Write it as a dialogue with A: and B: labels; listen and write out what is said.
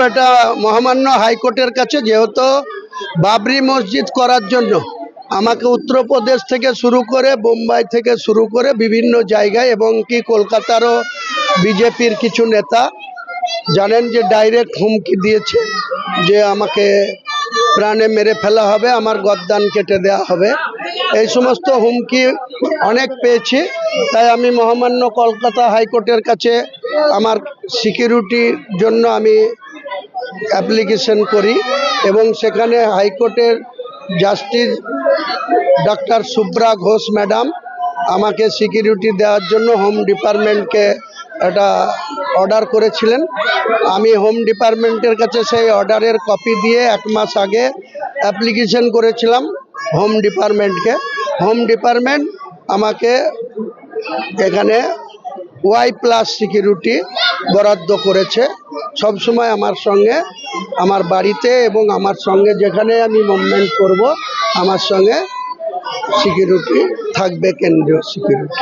A: এটা মহামান্য হাইকোর্টের কাছে, যেহেতু বাবরি মসজিদ করার জন্য আমাকে উত্তরপ্রদেশ থেকে শুরু করে, বোম্বাই থেকে শুরু করে বিভিন্ন জায়গায় এবং কি কলকাতারও বিজেপির কিছু নেতা জানেন যে ডাইরেক্ট হুমকি দিয়েছে যে আমাকে প্রাণে মেরে ফেলা হবে, আমার গর্দান কেটে দেওয়া হবে। এই সমস্ত হুমকি অনেক পেয়েছি। তাই আমি মহামান্য কলকাতা হাইকোর্টের কাছে আমার সিকিউরিটির জন্য আমি অ্যাপ্লিকেশন করি এবং সেখানে হাইকোর্টের justice doctor Subra Ghosh madam আমাকে সিকিউরিটি দেওয়ার জন্য হোম ডিপার্টমেন্টকে একটা অর্ডার করেছিলেন। আমি হোম ডিপার্টমেন্টের কাছে সেই অর্ডারের কপি দিয়ে 1 মাস আগে অ্যাপ্লিকেশন করেছিলাম হোম ডিপার্টমেন্টকে। হোম ডিপার্টমেন্ট আমাকে এখানে Y+ সিকিউরিটি বরাদ্দ করেছে। সবসময় আমার সঙ্গে, আমার বাড়িতে এবং আমার সঙ্গে যেখানে আমি মুভমেন্ট করব, আমার সঙ্গে সিকিউরিটি থাকবে, কেন্দ্রীয় সিকিউরিটি।